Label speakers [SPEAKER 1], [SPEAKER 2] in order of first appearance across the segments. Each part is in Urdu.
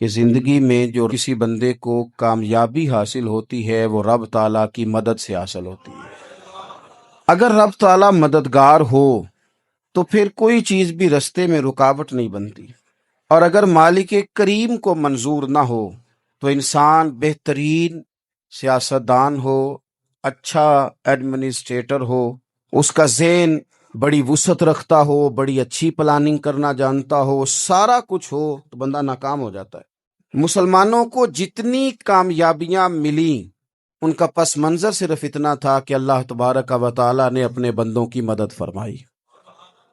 [SPEAKER 1] کہ زندگی میں جو کسی بندے کو کامیابی حاصل ہوتی ہے وہ رب تعالیٰ کی مدد سے حاصل ہوتی ہے۔ اگر رب تعالیٰ مددگار ہو تو پھر کوئی چیز بھی رستے میں رکاوٹ نہیں بنتی، اور اگر مالک کریم کو منظور نہ ہو تو انسان بہترین سیاستدان ہو، اچھا ایڈمنسٹریٹر ہو، اس کا ذہن بڑی وسعت رکھتا ہو، بڑی اچھی پلاننگ کرنا جانتا ہو، سارا کچھ ہو، تو بندہ ناکام ہو جاتا ہے۔ مسلمانوں کو جتنی کامیابیاں ملیں ان کا پس منظر صرف اتنا تھا کہ اللہ تبارک و تعالیٰ نے اپنے بندوں کی مدد فرمائی،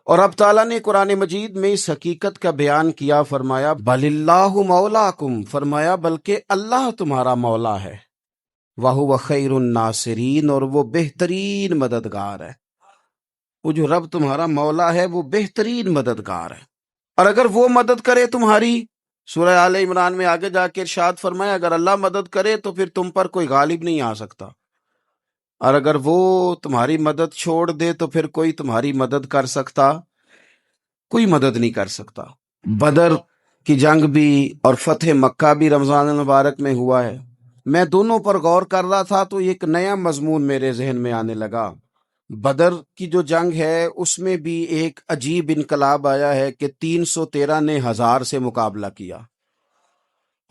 [SPEAKER 1] اور اب تعالیٰ نے قرآن مجید میں اس حقیقت کا بیان کیا، فرمایا بل اللہ مولاکم، فرمایا بلکہ اللہ تمہارا مولا ہے، وَهُوَ خَيْرُ النَّاصِرِينَ، اور وہ بہترین مددگار ہے۔ وہ جو رب تمہارا مولا ہے وہ بہترین مددگار ہے، اور اگر وہ مدد کرے تمہاری، سورہ آل عمران میں آگے جا کے ارشاد فرمایا اگر اللہ مدد کرے تو پھر تم پر کوئی غالب نہیں آ سکتا، اور اگر وہ تمہاری مدد چھوڑ دے تو پھر کوئی تمہاری مدد کر سکتا؟ کوئی مدد نہیں کر سکتا۔ بدر کی جنگ بھی اور فتح مکہ بھی رمضان المبارک میں ہوا ہے۔ میں دونوں پر غور کر رہا تھا تو ایک نیا مضمون میرے ذہن میں آنے لگا۔ بدر کی جو جنگ ہے اس میں بھی ایک عجیب انقلاب آیا ہے کہ 313 نے 1000 سے مقابلہ کیا،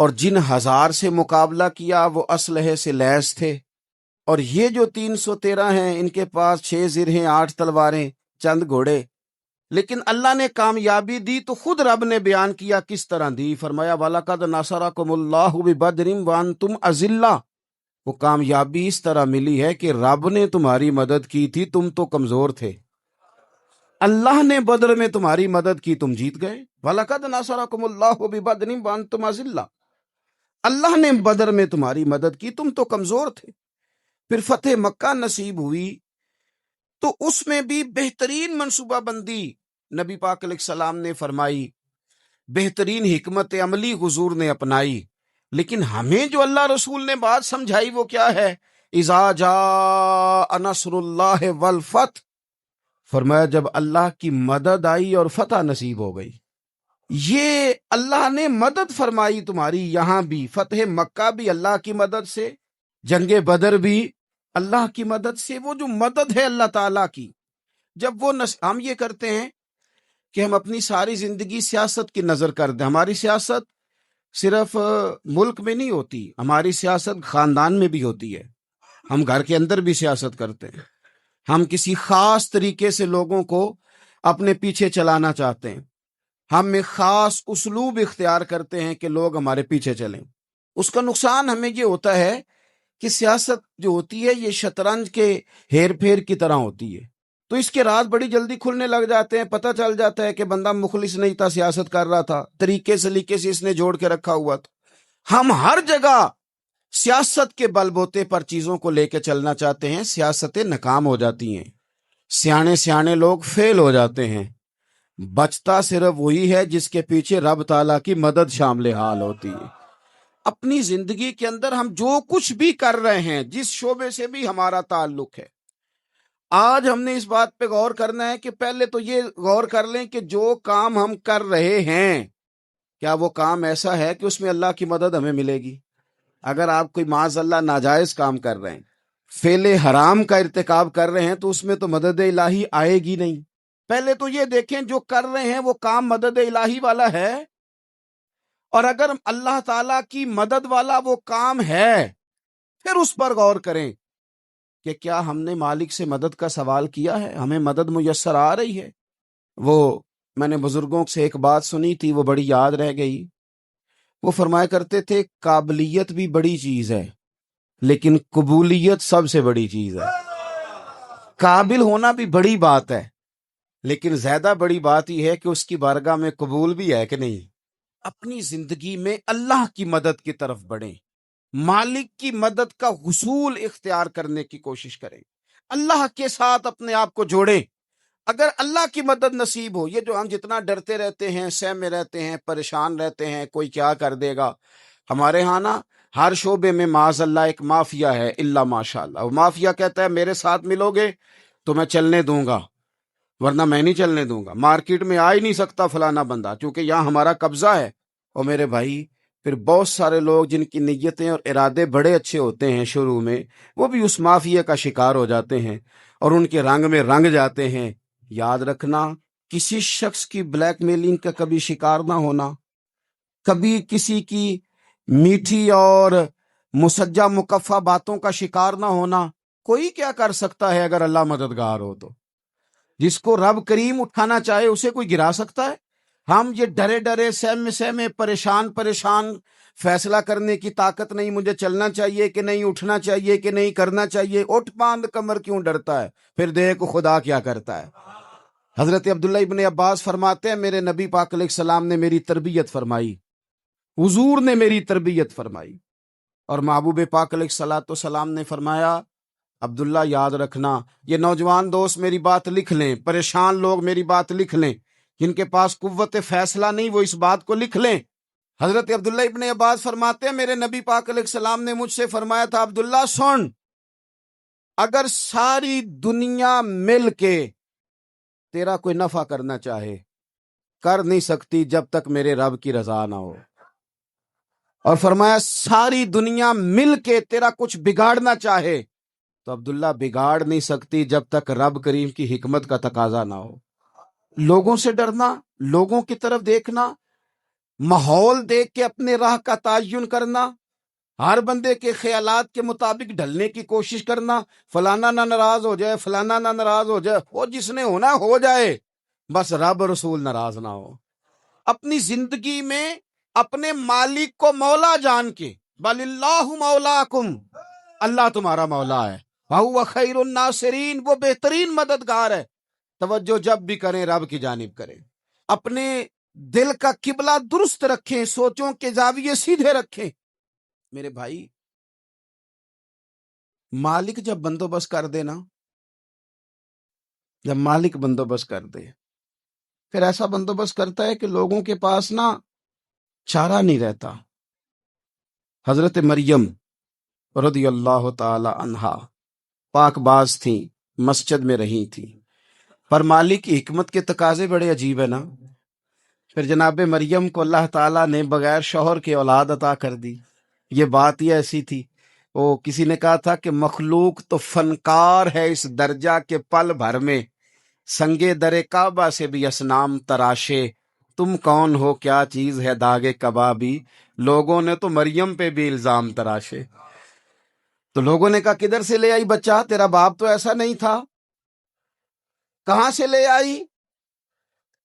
[SPEAKER 1] اور جن 1000 سے مقابلہ کیا وہ اسلحے سے لیس تھے، اور یہ جو 313 ہیں ان کے پاس 6 زرہیں، 8 تلواریں، چند گھوڑے، لیکن اللہ نے کامیابی دی تو خود رب نے بیان کیا کس طرح دی، فرمایا وَلَقَدْ نَصَرَكُمُ اللَّهُ بِبَدْرٍ وَأَنْتُمْ أَذِلَّةٌ، وہ کامیابی اس طرح ملی ہے کہ رب نے تمہاری مدد کی تھی، تم تو کمزور تھے، اللہ نے بدر میں تمہاری مدد کی، تم جیت گئے۔ وَلَقَدْ نَصَرَكُمُ اللَّهُ بِبَدْرٍ وَأَنْتُمْ أَذِلَّةٌ، اللہ نے بدر میں تمہاری مدد کی، تم تو کمزور تھے۔ پھر فتح مکہ نصیب ہوئی تو اس میں بھی بہترین منصوبہ بندی نبی پاک علیہ السلام نے فرمائی، بہترین حکمت عملی حضور نے اپنائی، لیکن ہمیں جو اللہ رسول نے بات سمجھائی وہ کیا ہے؟ اذا جاء نصر اللہ والفتح، فرمایا جب اللہ کی مدد آئی اور فتح نصیب ہو گئی۔ یہ اللہ نے مدد فرمائی تمہاری، یہاں بھی فتح مکہ بھی اللہ کی مدد سے، جنگ بدر بھی اللہ کی مدد سے۔ وہ جو مدد ہے اللہ تعالیٰ کی، جب وہ ہم یہ کرتے ہیں کہ ہم اپنی ساری زندگی سیاست کی نظر کر دیں، ہماری سیاست صرف ملک میں نہیں ہوتی، ہماری سیاست خاندان میں بھی ہوتی ہے، ہم گھر کے اندر بھی سیاست کرتے ہیں، ہم کسی خاص طریقے سے لوگوں کو اپنے پیچھے چلانا چاہتے ہیں، ہم ایک خاص اسلوب اختیار کرتے ہیں کہ لوگ ہمارے پیچھے چلیں۔ اس کا نقصان ہمیں یہ ہوتا ہے کہ سیاست جو ہوتی ہے یہ شطرنج کے ہیر پھیر کی طرح ہوتی ہے، تو اس کے راز بڑی جلدی کھلنے لگ جاتے ہیں، پتہ چل جاتا ہے کہ بندہ مخلص نہیں تھا، سیاست کر رہا تھا، طریقے سلیقے سے اس نے جوڑ کے رکھا ہوا تھا۔ ہم ہر جگہ سیاست کے بل بوتے پر چیزوں کو لے کے چلنا چاہتے ہیں، سیاستیں ناکام ہو جاتی ہیں، سیانے لوگ فیل ہو جاتے ہیں، بچتا صرف وہی ہے جس کے پیچھے رب تعالیٰ کی مدد شامل حال ہوتی ہے۔ اپنی زندگی کے اندر ہم جو کچھ بھی کر رہے ہیں، جس شعبے سے بھی ہمارا تعلق ہے، آج ہم نے اس بات پہ غور کرنا ہے کہ پہلے تو یہ غور کر لیں کہ جو کام ہم کر رہے ہیں کیا وہ کام ایسا ہے کہ اس میں اللہ کی مدد ہمیں ملے گی؟ اگر آپ کوئی معاذ اللہ ناجائز کام کر رہے ہیں، فعل حرام کا ارتکاب کر رہے ہیں، تو اس میں تو مدد الہی آئے گی نہیں۔ پہلے تو یہ دیکھیں جو کر رہے ہیں وہ کام مدد الہی والا ہے، اور اگر اللہ تعالیٰ کی مدد والا وہ کام ہے پھر اس پر غور کریں کہ کیا ہم نے مالک سے مدد کا سوال کیا ہے، ہمیں مدد میسر آ رہی ہے۔ وہ میں نے بزرگوں سے ایک بات سنی تھی، وہ بڑی یاد رہ گئی۔ وہ فرمایا کرتے تھے قابلیت بھی بڑی چیز ہے لیکن قبولیت سب سے بڑی چیز ہے۔ قابل ہونا بھی بڑی بات ہے لیکن زیادہ بڑی بات یہ ہے کہ اس کی بارگاہ میں قبول بھی ہے کہ نہیں۔ اپنی زندگی میں اللہ کی مدد کی طرف بڑھیں، مالک کی مدد کا حصول اختیار کرنے کی کوشش کریں، اللہ کے ساتھ اپنے آپ کو جوڑیں۔ اگر اللہ کی مدد نصیب ہو، یہ جو ہم جتنا ڈرتے رہتے ہیں، سہمے رہتے ہیں، پریشان رہتے ہیں کوئی کیا کر دے گا، ہمارے ہاں نا ہر شعبے میں معاذ اللہ ایک مافیا ہے، الا ماشاء اللہ۔ وہ مافیا کہتا ہے میرے ساتھ ملو گے تو میں چلنے دوں گا، ورنہ میں نہیں چلنے دوں گا، مارکیٹ میں آ ہی نہیں سکتا فلانا بندہ، چونکہ یہاں ہمارا قبضہ ہے۔ اور میرے بھائی پھر بہت سارے لوگ جن کی نیتیں اور ارادے بڑے اچھے ہوتے ہیں شروع میں، وہ بھی اس مافیا کا شکار ہو جاتے ہیں اور ان کے رنگ میں رنگ جاتے ہیں۔ یاد رکھنا، کسی شخص کی بلیک میلنگ کا کبھی شکار نہ ہونا، کبھی کسی کی میٹھی اور مسجع مکفہ باتوں کا شکار نہ ہونا۔ کوئی کیا کر سکتا ہے اگر اللہ مددگار ہو تو؟ جس کو رب کریم اٹھانا چاہے اسے کوئی گرا سکتا ہے؟ ہم یہ ڈرے ڈرے سہمے سہمے پریشان پریشان فیصلہ کرنے کی طاقت نہیں، مجھے چلنا چاہیے کہ نہیں، اٹھنا چاہیے کہ نہیں، کرنا چاہیے، اٹھ باندھ کمر کیوں ڈرتا ہے؟ پھر دیکھ خدا کیا کرتا ہے۔ حضرت عبداللہ ابن عباس فرماتے ہیں میرے نبی پاک علیہ السلام نے میری تربیت فرمائی، حضور نے میری تربیت فرمائی، اور محبوب پاک علیہ الصلوۃ والسلام نے فرمایا عبداللہ یاد رکھنا، یہ نوجوان دوست میری بات لکھ لیں، پریشان لوگ میری بات لکھ لیں، جن کے پاس قوت فیصلہ نہیں وہ اس بات کو لکھ لیں۔ حضرت عبداللہ ابن عباس فرماتے ہیں میرے نبی پاک علیہ السلام نے مجھ سے فرمایا تھا عبداللہ سن، اگر ساری دنیا مل کے تیرا کوئی نفع کرنا چاہے، کر نہیں سکتی جب تک میرے رب کی رضا نہ ہو، اور فرمایا ساری دنیا مل کے تیرا کچھ بگاڑنا چاہے تو عبداللہ بگاڑ نہیں سکتی جب تک رب کریم کی حکمت کا تقاضا نہ ہو۔ لوگوں سے ڈرنا، لوگوں کی طرف دیکھنا، ماحول دیکھ کے اپنے راہ کا تعین کرنا، ہر بندے کے خیالات کے مطابق ڈھلنے کی کوشش کرنا، فلانا نہ ناراض ہو جائے، فلانا نہ ناراض ہو جائے، وہ جس نے ہونا ہو جائے، بس رب رسول ناراض نہ ہو۔ اپنی زندگی میں اپنے مالک کو مولا جان کے، بل اللہ مولاکم، اللہ تمہارا مولا ہے، وَهُوَ خَيْرُ النَّاصِرِينَ، وہ بہترین مددگار ہے۔ توجہ جب بھی کریں رب کی جانب کریں، اپنے دل کا قبلہ درست رکھیں، سوچوں کے زاویے سیدھے رکھیں۔ میرے بھائی، مالک جب بندوبست کر دے نا، جب مالک بندوبست کر دے، پھر ایسا بندوبست کرتا ہے کہ لوگوں کے پاس نا چارہ نہیں رہتا۔ حضرت مریم رضی اللہ تعالی عنہا پاک باز تھیں، مسجد میں رہی تھیں، پر مالک کی حکمت کے تقاضے بڑے عجیب ہے نا۔ پھر جناب مریم کو اللہ تعالیٰ نے بغیر شوہر کے اولاد عطا کر دی۔ یہ بات ہی ایسی تھی، وہ کسی نے کہا تھا کہ مخلوق تو فنکار ہے اس درجہ کے پل بھر میں سنگے در کعبہ سے بھی اسنام تراشے، تم کون ہو کیا چیز ہے داغے کبابی، لوگوں نے تو مریم پہ بھی الزام تراشے۔ تو لوگوں نے کہا کدھر سے لے آئی بچہ، تیرا باپ تو ایسا نہیں تھا، کہاں سے لے آئی؟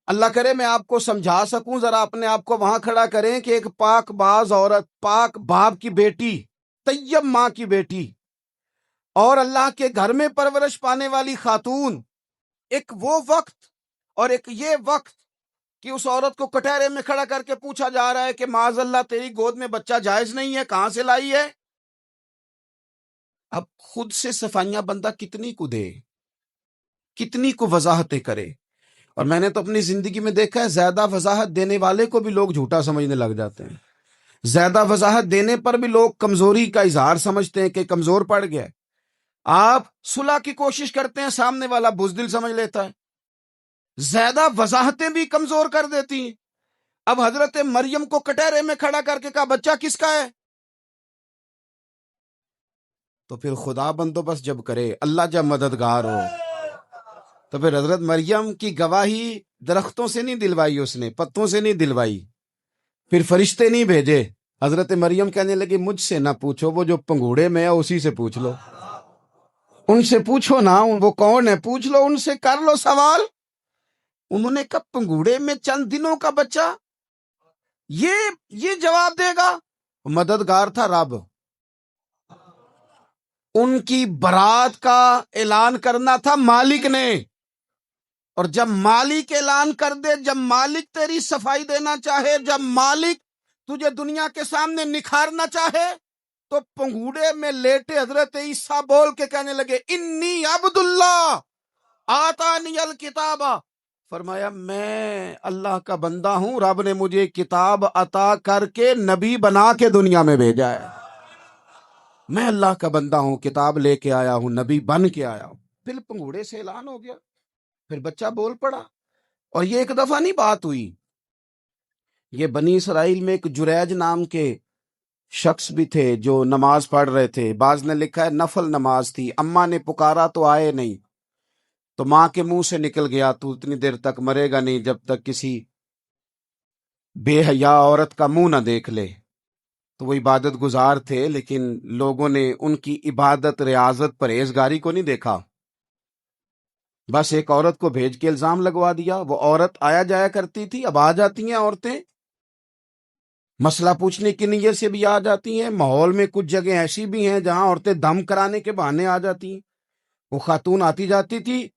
[SPEAKER 1] اللہ کرے میں آپ کو سمجھا سکوں، ذرا اپنے آپ کو وہاں کھڑا کریں کہ ایک پاک باز عورت، پاک باپ کی بیٹی، طیب ماں کی بیٹی، اور اللہ کے گھر میں پرورش پانے والی خاتون، ایک وہ وقت اور ایک یہ وقت کہ اس عورت کو کٹہرے میں کھڑا کر کے پوچھا جا رہا ہے کہ معاذ اللہ تیری گود میں بچہ جائز نہیں ہے، کہاں سے لائی ہے؟ اب خود سے صفائیاں بندہ کتنی کو دے، کتنی کو وضاحتیں کرے۔ اور میں نے تو اپنی زندگی میں دیکھا ہے زیادہ وضاحت دینے والے کو بھی لوگ جھوٹا سمجھنے لگ جاتے ہیں، زیادہ وضاحت دینے پر بھی لوگ کمزوری کا اظہار سمجھتے ہیں کہ کمزور پڑ گیا ہے۔ آپ صلح کی کوشش کرتے ہیں، سامنے والا بزدل سمجھ لیتا ہے، زیادہ وضاحتیں بھی کمزور کر دیتی ہیں۔ اب حضرت مریم کو کٹہرے میں کھڑا کر کے کہا بچہ کس کا ہے؟ تو پھر خدا بندوبست جب کرے، اللہ جب مددگار ہو، تو پھر حضرت مریم کی گواہی درختوں سے نہیں دلوائی، اس نے پتوں سے نہیں دلوائی، پھر فرشتے نہیں بھیجے۔ حضرت مریم کہنے لگی مجھ سے نہ پوچھو، وہ جو پنگوڑے میں ہے اسی سے پوچھ لو، ان سے پوچھو نا، وہ کون ہے پوچھ لو، ان سے کر لو سوال۔ انہوں نے کہا پنگوڑے میں چند دنوں کا بچہ یہ جواب دے گا؟ مددگار تھا رب، ان کی برات کا اعلان کرنا تھا مالک نے، اور جب مالک اعلان کر دے، جب مالک تیری صفائی دینا چاہے، جب مالک تجھے دنیا کے سامنے نکھارنا چاہے، تو پنگوڑے میں لیٹے حضرت عیسیٰ بول کے کہنے لگے انی عبداللہ آتانی الکتاب، فرمایا میں اللہ کا بندہ ہوں، رب نے مجھے کتاب عطا کر کے نبی بنا کے دنیا میں بھیجا ہے، میں اللہ کا بندہ ہوں، کتاب لے کے آیا ہوں، نبی بن کے آیا ہوں۔ پھر پنگوڑے سے اعلان ہو گیا، پھر بچہ بول پڑا۔ اور یہ ایک دفعہ نہیں بات ہوئی، یہ بنی اسرائیل میں ایک جریج نام کے شخص بھی تھے جو نماز پڑھ رہے تھے. بعض نے لکھا ہے نفل نماز تھی. اماں نے پکارا تو آئے نہیں، تو ماں کے منہ سے نکل گیا تو اتنی دیر تک مرے گا نہیں جب تک کسی بے حیا عورت کا منہ نہ دیکھ لے. تو وہ عبادت گزار تھے، لیکن لوگوں نے ان کی عبادت، ریاضت، پرہیزگاری کو نہیں دیکھا. بس ایک عورت کو بھیج کے الزام لگوا دیا. وہ عورت آیا جایا کرتی تھی، اب آ جاتی ہیں عورتیں، مسئلہ پوچھنے کی نیت سے بھی آ جاتی ہیں. ماحول میں کچھ جگہ ایسی بھی ہیں جہاں عورتیں دم کرانے کے بہانے آ جاتی ہیں. وہ خاتون آتی جاتی تھی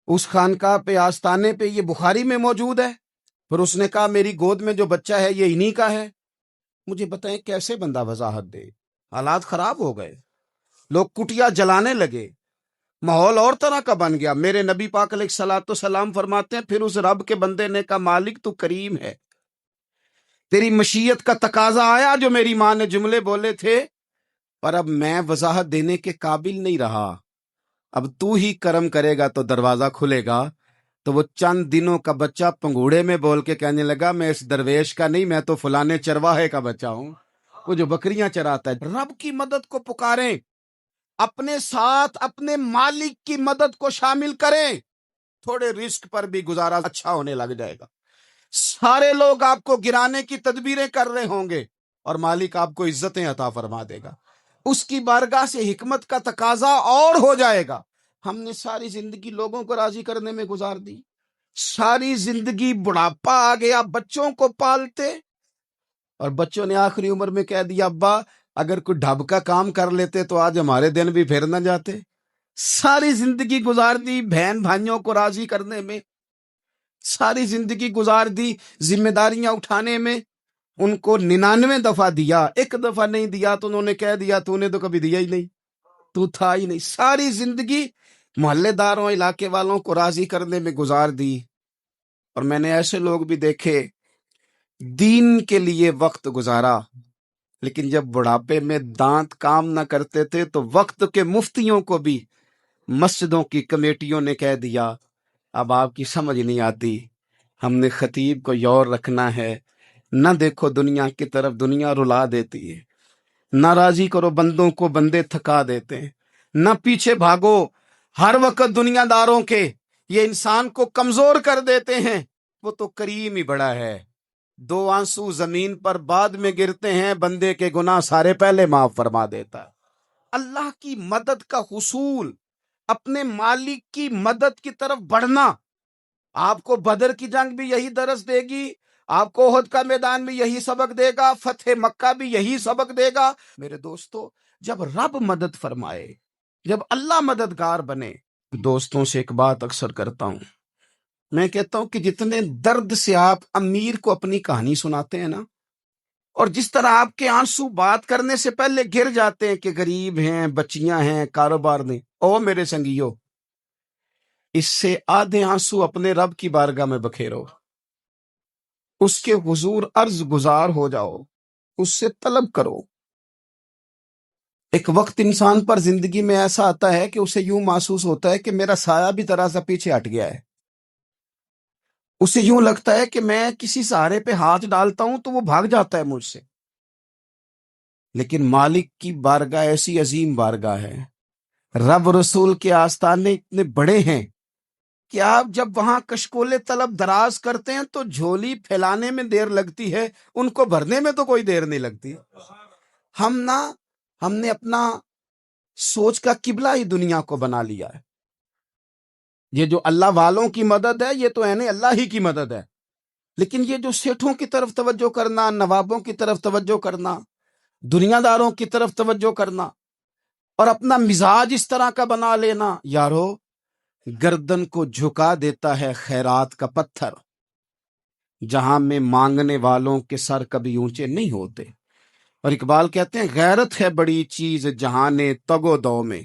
[SPEAKER 1] اس خانقاہ پہ، آستانے پہ، یہ بخاری میں موجود ہے. پھر اس نے کہا میری گود میں جو بچہ ہے یہ انہی کا ہے. مجھے بتائیں کیسے بندہ وضاحت دے؟ حالات خراب ہو گئے، لوگ کٹیا جلانے لگے، ماحول اور طرح کا بن گیا. میرے نبی پاک علیہ الصلوۃ والسلام فرماتے ہیں پھر اس رب کے بندے نے کہا مالک تو کریم ہے، تیری مشیت کا تقاضا آیا جو میری ماں نے جملے بولے تھے، پر اب میں وضاحت دینے کے قابل نہیں رہا، اب تو ہی کرم کرے گا تو دروازہ کھلے گا. تو وہ چند دنوں کا بچہ پنگوڑے میں بول کے کہنے لگا میں اس درویش کا نہیں، میں تو فلانے چرواہے کا بچہ ہوں، وہ جو بکریاں چراتا ہے. رب کی مدد کو پکاریں، اپنے ساتھ اپنے مالک کی مدد کو شامل کریں، تھوڑے رزق پر بھی گزارا اچھا ہونے لگ جائے گا. سارے لوگ آپ کو گرانے کی تدبیریں کر رہے ہوں گے اور مالک آپ کو عزتیں عطا فرما دے گا. اس کی بارگاہ سے حکمت کا تقاضا اور ہو جائے گا. ہم نے ساری زندگی لوگوں کو راضی کرنے میں گزار دی، ساری زندگی بڑھاپا آ گیا بچوں کو پالتے، اور بچوں نے آخری عمر میں کہہ دیا ابا اگر کوئی ڈھب کا کام کر لیتے تو آج ہمارے دن بھی پھر نہ جاتے. ساری زندگی گزار دی بہن بھائیوں کو راضی کرنے میں، ساری زندگی گزار دی ذمہ داریاں اٹھانے میں. ان کو 99 دفعہ دیا، ایک دفعہ نہیں دیا تو انہوں نے کہہ دیا تو نے تو کبھی دیا ہی نہیں، تو تھا ہی نہیں. ساری زندگی محلے داروں، علاقے والوں کو راضی کرنے میں گزار دی. اور میں نے ایسے لوگ بھی دیکھے دین کے لیے وقت گزارا، لیکن جب بڑھاپے میں دانت کام نہ کرتے تھے تو وقت کے مفتیوں کو بھی مسجدوں کی کمیٹیوں نے کہہ دیا اب آپ کی سمجھ نہیں آتی، ہم نے خطیب کو یور رکھنا ہے. نہ دیکھو دنیا کی طرف، دنیا رلا دیتی ہے. نہ راضی کرو بندوں کو، بندے تھکا دیتے ہیں. نہ پیچھے بھاگو ہر وقت دنیا داروں کے، یہ انسان کو کمزور کر دیتے ہیں. وہ تو کریم ہی بڑا ہے، 2 آنسو زمین پر بعد میں گرتے ہیں، بندے کے گناہ سارے پہلے معاف فرما دیتا ہے. اللہ کی مدد کا حصول، اپنے مالک کی مدد کی طرف بڑھنا. آپ کو بدر کی جنگ بھی یہی درس دے گی، آپ کو احد کا میدان بھی یہی سبق دے گا، فتح مکہ بھی یہی سبق دے گا. میرے دوستو جب رب مدد فرمائے، جب اللہ مددگار بنے. دوستوں سے ایک بات اکثر کرتا ہوں، میں کہتا ہوں کہ جتنے درد سے آپ امیر کو اپنی کہانی سناتے ہیں نا، اور جس طرح آپ کے آنسو بات کرنے سے پہلے گر جاتے ہیں کہ غریب ہیں، بچیاں ہیں، کاروبار نہیں، او میرے سنگیو، اس سے آدھے آنسو اپنے رب کی بارگاہ میں بکھیرو، اس کے حضور عرض گزار ہو جاؤ، اس سے طلب کرو. ایک وقت انسان پر زندگی میں ایسا آتا ہے کہ اسے یوں محسوس ہوتا ہے کہ میرا سایہ بھی ذرا سا پیچھے ہٹ گیا ہے. اسے یوں لگتا ہے کہ میں کسی سہارے پہ ہاتھ ڈالتا ہوں تو وہ بھاگ جاتا ہے مجھ سے. لیکن مالک کی بارگاہ ایسی عظیم بارگاہ ہے، رب رسول کے آستانے اتنے بڑے ہیں کہ آپ جب وہاں کشکول طلب دراز کرتے ہیں تو جھولی پھیلانے میں دیر لگتی ہے، ان کو بھرنے میں تو کوئی دیر نہیں لگتی. ہم نے اپنا سوچ کا قبلہ ہی دنیا کو بنا لیا ہے. یہ جو اللہ والوں کی مدد ہے یہ تو ہے اللہ ہی کی مدد ہے، لیکن یہ جو سیٹھوں کی طرف توجہ کرنا، نوابوں کی طرف توجہ کرنا، دنیا داروں کی طرف توجہ کرنا، اور اپنا مزاج اس طرح کا بنا لینا، یارو گردن کو جھکا دیتا ہے خیرات کا پتھر، جہاں میں مانگنے والوں کے سر کبھی اونچے نہیں ہوتے. اور اقبال کہتے ہیں غیرت ہے بڑی چیز جہانے تگ و دو میں،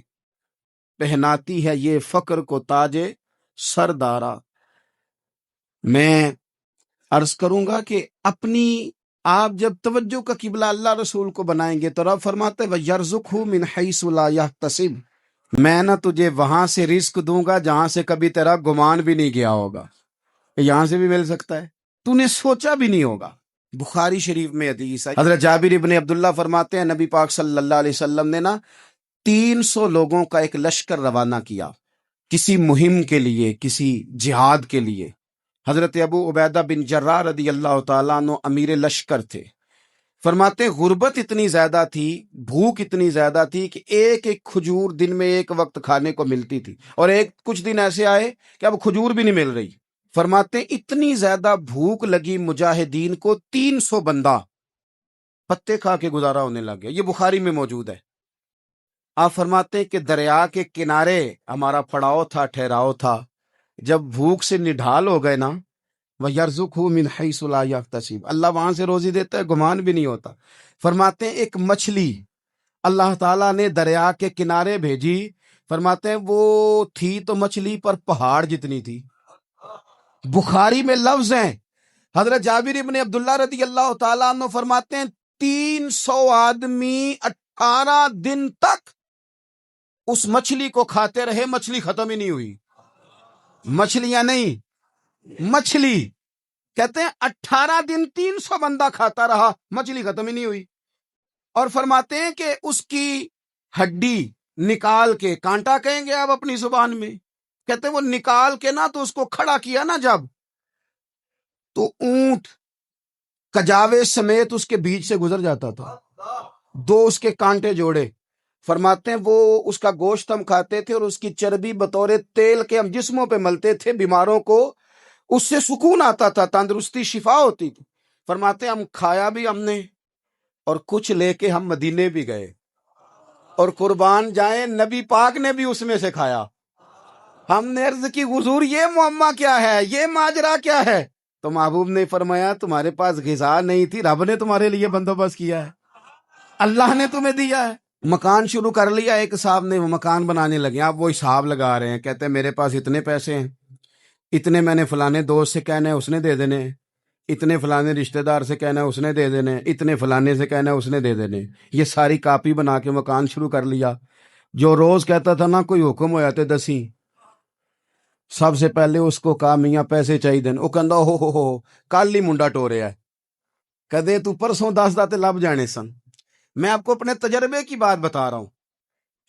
[SPEAKER 1] پہناتی ہے یہ فقر کو تاج سردارا. میں عرض کروں گا کہ اپنی آپ جب توجہ کا قبلہ اللہ رسول کو بنائیں گے تو رب فرماتے ہیں وَيَرْزُقْهُ مِنْ حَيْثُ لَا يَحْتَسِبُ، میں نہ تجھے وہاں سے رزق دوں گا جہاں سے کبھی تیرا گمان بھی نہیں گیا ہوگا. یہاں سے بھی مل سکتا ہے، تو نے سوچا بھی نہیں ہوگا. بخاری شریف میں حدیث ہے، حضرت جابر ابن عبداللہ فرماتے ہیں نبی پاک صلی اللہ علیہ وسلم نے 300 لوگوں کا ایک لشکر روانہ کیا کسی مہم کے لیے، کسی جہاد کے لیے۔ حضرت ابو عبیدہ بن جراح رضی اللہ تعالیٰ عنہ امیر لشکر تھے۔ فرماتے ہیں غربت اتنی زیادہ تھی، بھوک اتنی زیادہ تھی کہ ایک ایک کھجور دن میں ایک وقت کھانے کو ملتی تھی، اور کچھ دن ایسے آئے کہ اب کھجور بھی نہیں مل رہی۔ فرماتے ہیں اتنی زیادہ بھوک لگی مجاہدین کو، 300 بندہ پتے کھا کے گزارا ہونے لگ گیا۔ یہ بخاری میں موجود ہے۔ آپ فرماتے ہیں کہ دریا کے کنارے ہمارا پڑاؤ تھا، ٹھہراؤ تھا۔ جب بھوک سے نڈھال ہو گئے نا، وَيَرْزُقْهُ مِنْ حَيْثُ لَا يَحْتَسِبُ، اللہ وہاں سے روزی دیتا ہے، گمان بھی نہیں ہوتا۔ فرماتے ہیں ایک مچھلی اللہ تعالیٰ نے دریا کے کنارے بھیجی، فرماتے ہیں وہ تھی تو مچھلی پر پہاڑ جتنی تھی۔ بخاری میں لفظ ہیں، حضرت جابر ابن عبداللہ رضی اللہ تعالیٰ عنہ فرماتے ہیں 300 آدمی 18 دن تک اس مچھلی کو کھاتے رہے، مچھلی ختم ہی نہیں ہوئی۔ مچھلیاں نہیں، مچھلی کہتے ہیں 18 دن 300 بندہ کھاتا رہا، مچھلی ختم ہی نہیں ہوئی۔ اور فرماتے ہیں کہ اس کی ہڈی نکال کے، کانٹا کہیں گے آپ اپنی زبان میں، کہتے ہیں وہ نکال کے نا تو اس کو کھڑا کیا نا جب، تو اونٹ کجاوے سمیت اس کے بیچ سے گزر جاتا تھا، 2 اس کے کانٹے جوڑے۔ فرماتے ہیں وہ اس کا گوشت ہم کھاتے تھے، اور اس کی چربی بطور تیل کے ہم جسموں پہ ملتے تھے، بیماروں کو اس سے سکون آتا تھا، تندرستی شفا ہوتی تھی۔ فرماتے ہیں ہم کھایا بھی ہم نے، اور کچھ لے کے ہم مدینے بھی گئے، اور قربان جائیں نبی پاک نے بھی اس میں سے کھایا۔ ہم نے عرض کی حضور یہ معمہ کیا ہے، یہ ماجرا کیا ہے؟ تو محبوب نے فرمایا تمہارے پاس غذا نہیں تھی، رب نے تمہارے لیے بندوبست کیا ہے، اللہ نے تمہیں دیا ہے۔ مکان شروع کر لیا، ایک صاحب نے وہ مکان بنانے لگے، آپ وہ حساب لگا رہے ہیں، کہتے ہیں میرے پاس اتنے پیسے ہیں، اتنے میں نے فلانے دوست سے کہنا ہے اس نے دے دینے، اتنے فلانے رشتہ دار سے کہنا ہے اس نے دے دینے، اتنے فلانے سے کہنا ہے اس نے دے دینے۔ یہ ساری کاپی بنا کے مکان شروع کر لیا۔ جو روز کہتا تھا نا کوئی حکم ہو جاتے 10، سب سے پہلے اس کو کہا میاں پیسے چاہیے دن، وہ کہندا ہو کل ہی منڈا ٹوریا ہے، کدے تو پرسوں 10 داتے لب جانے سن۔ میں آپ کو اپنے تجربے کی بات بتا رہا ہوں۔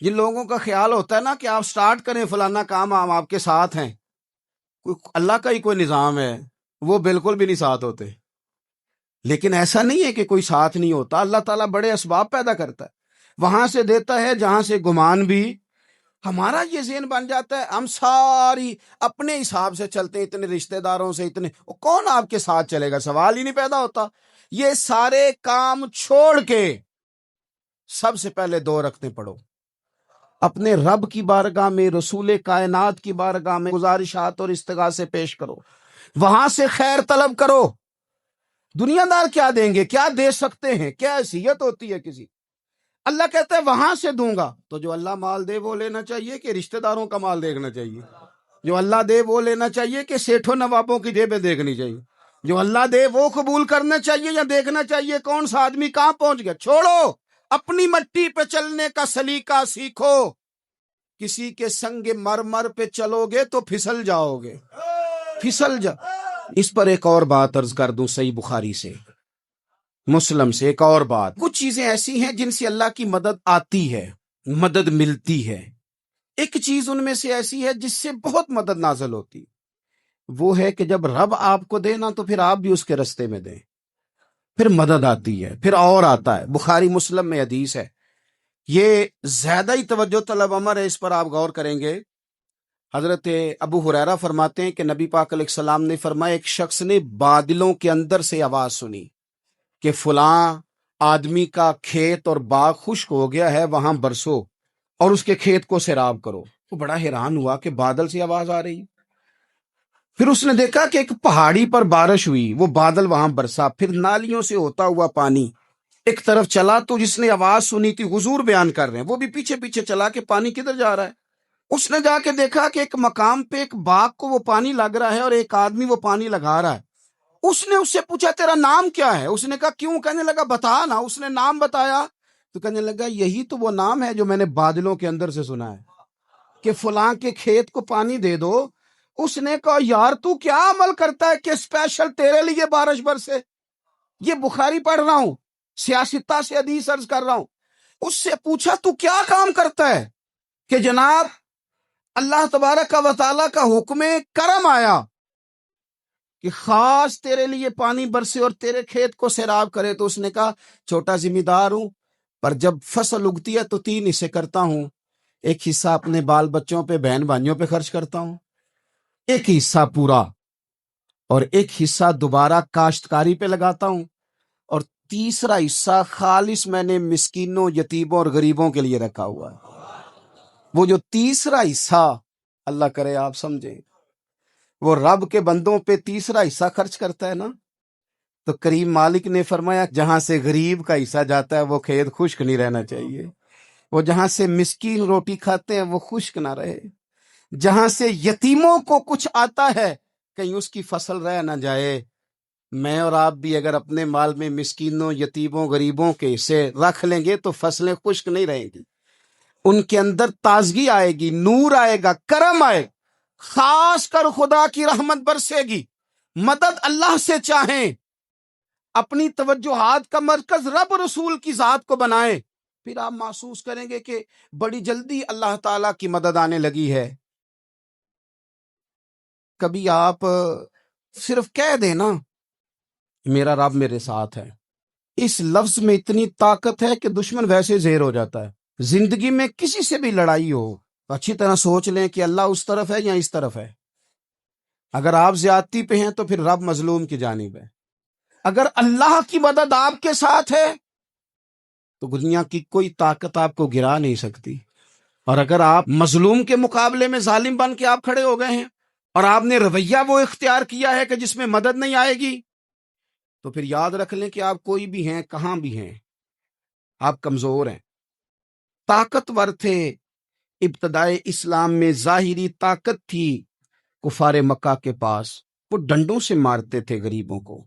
[SPEAKER 1] جن لوگوں کا خیال ہوتا ہے نا کہ آپ سٹارٹ کریں فلانا کام، ہم آپ کے ساتھ ہیں، اللہ کا ہی کوئی نظام ہے، وہ بالکل بھی نہیں ساتھ ہوتے۔ لیکن ایسا نہیں ہے کہ کوئی ساتھ نہیں ہوتا، اللہ تعالیٰ بڑے اسباب پیدا کرتا ہے، وہاں سے دیتا ہے جہاں سے گمان بھی۔ ہمارا یہ ذہن بن جاتا ہے ہم ساری اپنے حساب سے چلتے ہیں، اتنے رشتہ داروں سے، اتنے کون آپ کے ساتھ چلے گا، سوال ہی نہیں پیدا ہوتا۔ یہ سارے کام چھوڑ کے سب سے پہلے 2 رکعتیں پڑھو، اپنے رب کی بارگاہ میں، رسول کائنات کی بارگاہ میں گزارشات اور استغاثے پیش کرو، وہاں سے خیر طلب کرو۔ دنیا دار کیا دیں گے، کیا دے سکتے ہیں، کیا حیثیت ہوتی ہے کسی؟ اللہ کہتا ہے وہاں سے دوں گا۔ تو جو اللہ مال دے وہ لینا چاہیے کہ رشتہ داروں کا مال دیکھنا چاہیے؟ جو اللہ دے وہ لینا چاہیے کہ سیٹھوں نوابوں کی جیبیں دیکھنی چاہیے؟ جو اللہ دے وہ قبول کرنا چاہیے یا دیکھنا چاہیے کون سا آدمی کہاں پہنچ گیا؟ چھوڑو، اپنی مٹی پہ چلنے کا سلیقہ سیکھو۔ کسی کے سنگ مرمر پہ چلو گے تو پھسل جاؤ گے، پھسل جا۔ اس پر ایک اور بات عرض کر دوں، صحیح بخاری سے، مسلم سے ایک اور بات۔ کچھ چیزیں ایسی ہیں جن سے اللہ کی مدد آتی ہے، مدد ملتی ہے۔ ایک چیز ان میں سے ایسی ہے جس سے بہت مدد نازل ہوتی، وہ ہے کہ جب رب آپ کو دے نا تو پھر آپ بھی اس کے رستے میں دیں، پھر مدد آتی ہے، پھر اور آتا ہے۔ بخاری مسلم میں حدیث ہے، یہ زیادہ ہی توجہ طلب امر ہے، اس پر آپ غور کریں گے۔ حضرت ابو ہریرہ فرماتے ہیں کہ نبی پاک علیہ السلام نے فرمایا ایک شخص نے بادلوں کے اندر سے آواز سنی کہ فلاں آدمی کا کھیت اور باغ خشک ہو گیا ہے، وہاں برسو اور اس کے کھیت کو سیراب کرو۔ وہ بڑا حیران ہوا کہ بادل سے آواز آ رہی۔ پھر اس نے دیکھا کہ ایک پہاڑی پر بارش ہوئی، وہ بادل وہاں برسا، پھر نالیوں سے ہوتا ہوا پانی ایک طرف چلا۔ تو جس نے آواز سنی تھی، حضور بیان کر رہے ہیں، وہ بھی پیچھے پیچھے چلا کہ پانی کدھر جا رہا ہے۔ اس نے جا کے دیکھا کہ ایک مقام پہ ایک باغ کو وہ پانی لگ رہا ہے اور ایک آدمی وہ پانی لگا رہا ہے۔ اس نے اس سے پوچھا تیرا نام کیا ہے؟ اس نے کہا کیوں؟ کہنے لگا بتا نا۔ اس نے نام بتایا تو کہنے لگا یہی تو وہ نام ہے جو میں نے بادلوں کے اندر سے سنا ہے کہ فلاں کے کھیت کو پانی دے دو۔ اس نے کہا یار تو کیا عمل کرتا ہے کہ اسپیشل تیرے لیے بارش برسے؟ یہ بخاری پڑھ رہا ہوں، سیاستہ سے حدیث عرض کر رہا ہوں، اس سے پوچھا تو کیا کام کرتا ہے؟ کہ جناب اللہ تبارک و تعالیٰ کا حکم کرم آیا کہ خاص تیرے لیے پانی برسے اور تیرے کھیت کو سیراب کرے، تو اس نے کہا چھوٹا ذمہ دار ہوں، پر جب فصل اگتی ہے تو 3 حصے کرتا ہوں، ایک حصہ اپنے بال بچوں پہ بہن بھائیوں پہ خرچ کرتا ہوں، ایک حصہ پورا، اور ایک حصہ دوبارہ کاشتکاری پہ لگاتا ہوں، اور تیسرا حصہ خالص میں نے مسکینوں، یتیموں اور غریبوں کے لیے رکھا ہوا ہے۔ وہ جو تیسرا حصہ، اللہ کرے آپ سمجھیں، وہ رب کے بندوں پہ تیسرا حصہ خرچ کرتا ہے نا، تو کریم مالک نے فرمایا جہاں سے غریب کا حصہ جاتا ہے وہ کھیت خشک نہیں رہنا چاہیے، وہ جہاں سے مسکین روٹی کھاتے ہیں وہ خشک نہ رہے، جہاں سے یتیموں کو کچھ آتا ہے کہیں اس کی فصل رہ نہ جائے۔ میں اور آپ بھی اگر اپنے مال میں مسکینوں، یتیموں، غریبوں کے حصے رکھ لیں گے تو فصلیں خشک نہیں رہیں گی، ان کے اندر تازگی آئے گی، نور آئے گا، کرم آئے گا، خاص کر خدا کی رحمت برسے گی، مدد اللہ سے چاہیں، اپنی توجہات کا مرکز رب رسول کی ذات کو بنائیں، پھر آپ محسوس کریں گے کہ بڑی جلدی اللہ تعالیٰ کی مدد آنے لگی ہے۔ کبھی آپ صرف کہہ دیں نا میرا رب میرے ساتھ ہے، اس لفظ میں اتنی طاقت ہے کہ دشمن ویسے زہر ہو جاتا ہے۔ زندگی میں کسی سے بھی لڑائی ہو تو اچھی طرح سوچ لیں کہ اللہ اس طرف ہے یا اس طرف ہے۔ اگر آپ زیادتی پہ ہیں تو پھر رب مظلوم کی جانب ہے۔ اگر اللہ کی مدد آپ کے ساتھ ہے تو دنیا کی کوئی طاقت آپ کو گرا نہیں سکتی، اور اگر آپ مظلوم کے مقابلے میں ظالم بن کے آپ کھڑے ہو گئے ہیں اور آپ نے رویہ وہ اختیار کیا ہے کہ جس میں مدد نہیں آئے گی، تو پھر یاد رکھ لیں کہ آپ کوئی بھی ہیں، کہاں بھی ہیں، آپ کمزور ہیں۔ طاقتور تھے ابتدائے اسلام میں، ظاہری طاقت تھی کفار مکہ کے پاس، وہ ڈنڈوں سے مارتے تھے غریبوں کو،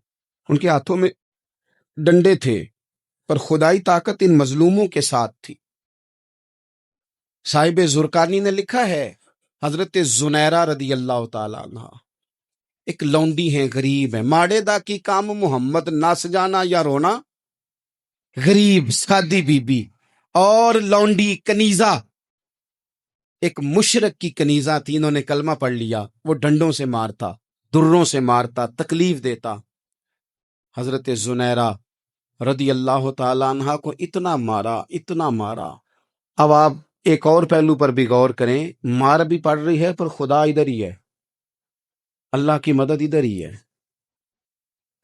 [SPEAKER 1] ان کے ہاتھوں میں ڈنڈے تھے، پر خدائی طاقت ان مظلوموں کے ساتھ تھی۔ صاحب زرقانی نے لکھا ہے حضرت زنیرہ رضی اللہ تعالی عنہ ایک لونڈی ہیں، غریب ہیں، ماڑے دا کی کام محمد نس جانا یا رونا، غریب سادی بی بی اور لونڈی کنیزہ، ایک مشرک کی کنیزہ تھی، انہوں نے کلمہ پڑھ لیا، وہ ڈنڈوں سے مارتا، دروں سے مارتا، تکلیف دیتا۔ حضرت زنیرہ رضی اللہ تعالی عنہ کو اتنا مارا، اتنا مارا۔ اب آپ ایک اور پہلو پر بھی غور کریں، مار بھی پڑ رہی ہے پر خدا ادھر ہی ہے، اللہ کی مدد ادھر ہی ہے۔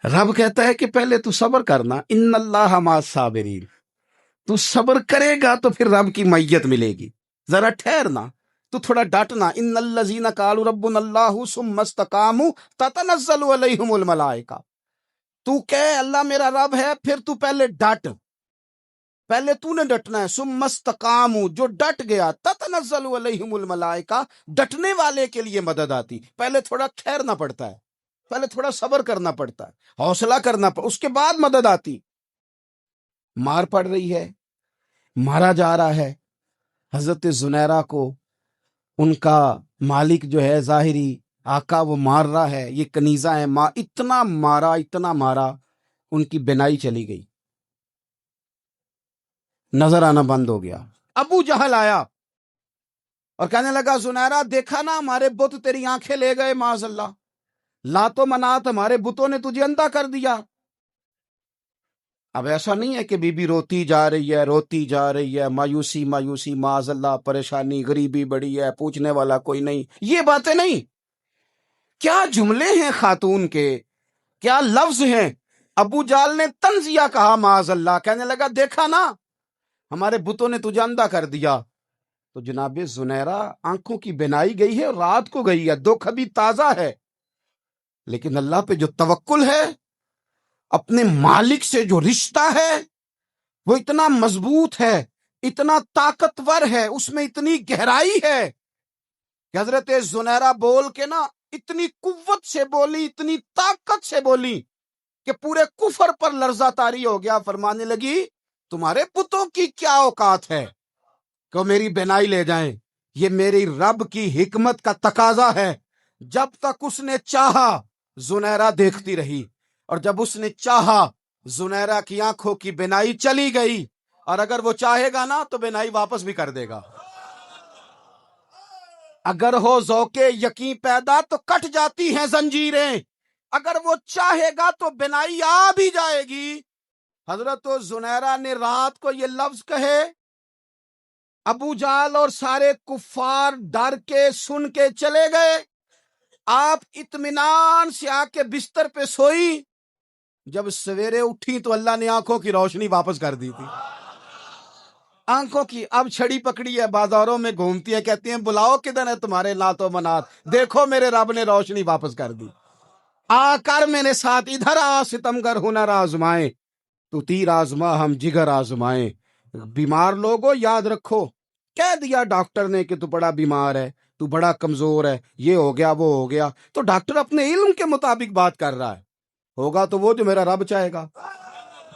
[SPEAKER 1] رب کہتا ہے کہ پہلے تو صبر کرنا، ان اللہ مع الصابرین، تو صبر کرے گا تو پھر رب کی معیت ملے گی، ذرا ٹھہرنا، تو تھوڑا ڈٹنا۔ ان الذین قالوا ربنا اللہ ثم استقاموا تتنزل علیہم الملائکہ، تو کہے اللہ میرا رب ہے، پھر تو پہلے ڈٹ، پہلے تو نے ڈٹنا ہے۔ ثم استقاموا، جو ڈٹ گیا، تتنزل علیہم الملائکہ، ڈٹنے والے کے لیے مدد آتی، پہلے تھوڑا ٹھہرنا پڑتا ہے، پہلے تھوڑا صبر کرنا پڑتا ہے، حوصلہ کرنا پڑتا، اس کے بعد مدد آتی۔ مار پڑ رہی ہے، مارا جا رہا ہے حضرت زنیرہ کو، ان کا مالک جو ہے ظاہری آقا وہ مار رہا ہے، یہ کنیزہ ہے، اتنا مارا، اتنا مارا، ان کی بینائی چلی گئی، نظر آنا بند ہو گیا۔ ابو جہل آیا اور کہنے لگا زنیرہ دیکھا نا ہمارے بت تیری آنکھیں لے گئے، معاذ اللہ، لات و منات ہمارے بتوں نے تجھے اندھا کر دیا۔ اب ایسا نہیں ہے کہ بی بی روتی جا رہی ہے، روتی جا رہی ہے، مایوسی مایوسی، معاذ اللہ، پریشانی، غریبی بڑی ہے، پوچھنے والا کوئی نہیں، یہ باتیں نہیں۔ کیا جملے ہیں خاتون کے، کیا لفظ ہیں۔ ابو جال نے تنزیہ کہا، معاذ اللہ، کہنے لگا دیکھا نا ہمارے بتوں نے تجھے اندھا کر دیا۔ تو جناب زنیرہ آنکھوں کی بینائی گئی ہے، رات کو گئی ہے، دکھ ابھی تازہ ہے، لیکن اللہ پہ جو توکل ہے، اپنے مالک سے جو رشتہ ہے، وہ اتنا مضبوط ہے، اتنا طاقتور ہے، اس میں اتنی گہرائی ہے کہ حضرت زنیرہ بول کے نا اتنی قوت سے بولی، اتنی طاقت سے بولی کہ پورے کفر پر لرزہ طاری ہو گیا۔ فرمانے لگی تمہارے بتوں کی کیا اوقات ہے کہ میری بینائی لے جائیں، یہ میری رب کی حکمت کا تقاضا ہے۔ جب تک اس نے چاہا زنیرہ دیکھتی رہی، اور جب اس نے چاہا زنیرہ کی آنکھوں کی بینائی چلی گئی، اور اگر وہ چاہے گا نا تو بینائی واپس بھی کر دے گا۔ اگر ہو ذوق یقین پیدا تو کٹ جاتی ہیں زنجیریں، اگر وہ چاہے گا تو بینائی آ بھی جائے گی۔ حضرت زنیرہ نے رات کو یہ لفظ کہے، ابو جہل اور سارے کفار ڈر کے سن کے چلے گئے، آپ اطمینان سے آ کے بستر پہ سوئی۔ جب سویرے اٹھی تو اللہ نے آنکھوں کی روشنی واپس کر دی تھی۔ آنکھوں کی اب چھڑی پکڑی ہے، بازاروں میں گھومتی ہے، کہتی ہیں بلاؤ کدھر ہے تمہارے نات و منات، دیکھو میرے رب نے روشنی واپس کر دی۔ آ کر میرے ساتھ ادھر آ، ستمگر ہنر آزمائے، تو تیر آزما ہم جگر آزمائے۔ بیمار لوگوں یاد رکھو، کہہ دیا ڈاکٹر نے کہ تو بڑا بیمار ہے، تو بڑا کمزور ہے، یہ ہو گیا وہ ہو گیا، تو ڈاکٹر اپنے علم کے مطابق بات کر رہا ہے، ہوگا تو وہ جو میرا رب چاہے گا۔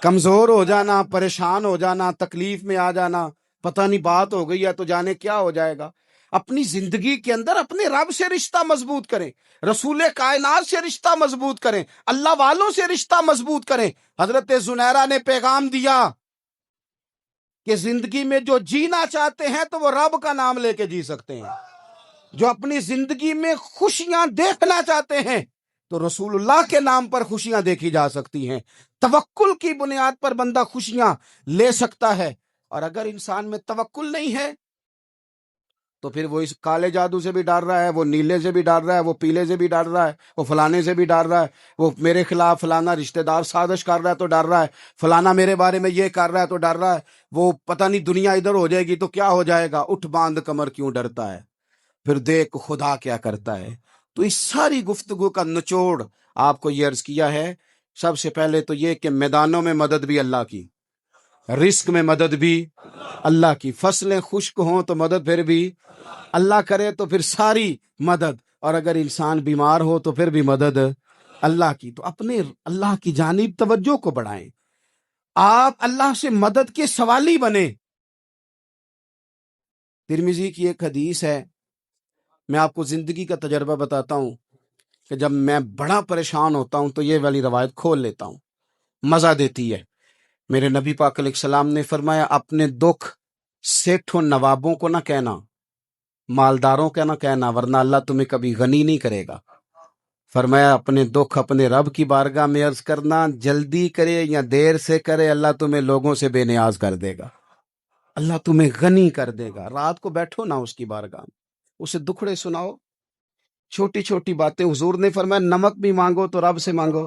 [SPEAKER 1] کمزور ہو جانا، پریشان ہو جانا، تکلیف میں آ جانا، پتہ نہیں بات ہو گئی ہے تو جانے کیا ہو جائے گا۔ اپنی زندگی کے اندر اپنے رب سے رشتہ مضبوط کریں، رسول کائنات سے رشتہ مضبوط کریں، اللہ والوں سے رشتہ مضبوط کریں۔ حضرت زنیرہ نے پیغام دیا کہ زندگی میں جو جینا چاہتے ہیں تو وہ رب کا نام لے کے جی سکتے ہیں، جو اپنی زندگی میں خوشیاں دیکھنا چاہتے ہیں تو رسول اللہ کے نام پر خوشیاں دیکھی جا سکتی ہیں۔ توکل کی بنیاد پر بندہ خوشیاں لے سکتا ہے، اور اگر انسان میں توکل نہیں ہے تو پھر وہ اس کالے جادو سے بھی ڈر رہا ہے، وہ نیلے سے بھی ڈر رہا ہے، وہ پیلے سے بھی ڈر رہا ہے، وہ فلانے سے بھی ڈر رہا ہے، وہ میرے خلاف فلانا رشتہ دار سازش کر رہا ہے تو ڈر رہا ہے، فلانا میرے بارے میں یہ کر رہا ہے تو ڈر رہا ہے، وہ پتہ نہیں دنیا ادھر ہو جائے گی تو کیا ہو جائے گا، اٹھ باندھ کمر کیوں ڈرتا ہے، پھر دیکھ خدا کیا کرتا ہے۔ تو اس ساری گفتگو کا نچوڑ آپ کو یہ عرض کیا ہے، سب سے پہلے تو یہ کہ میدانوں میں مدد بھی اللہ کی، رزق میں مدد بھی اللہ کی، فصلیں خشک ہوں تو مدد پھر بھی اللہ کرے، تو پھر ساری مدد، اور اگر انسان بیمار ہو تو پھر بھی مدد اللہ کی۔ تو اپنے اللہ کی جانب توجہ کو بڑھائیں، آپ اللہ سے مدد کے سوالی بنیں۔ ترمذی کی ایک حدیث ہے، میں آپ کو زندگی کا تجربہ بتاتا ہوں کہ جب میں بڑا پریشان ہوتا ہوں تو یہ والی روایت کھول لیتا ہوں، مزہ دیتی ہے۔ میرے نبی پاک علیہ السلام نے فرمایا، اپنے دکھ سیٹھوں نوابوں کو نہ کہنا، مالداروں کا نہ کہنا، ورنہ اللہ تمہیں کبھی غنی نہیں کرے گا۔ فرمایا اپنے دکھ اپنے رب کی بارگاہ میں عرض کرنا، جلدی کرے یا دیر سے کرے اللہ تمہیں لوگوں سے بے نیاز کر دے گا، اللہ تمہیں غنی کر دے گا۔ رات کو بیٹھو نا اس کی بارگاہ میں، اسے دکھڑے سناؤ، چھوٹی چھوٹی باتیں۔ حضور نے فرمایا نمک بھی مانگو تو رب سے مانگو،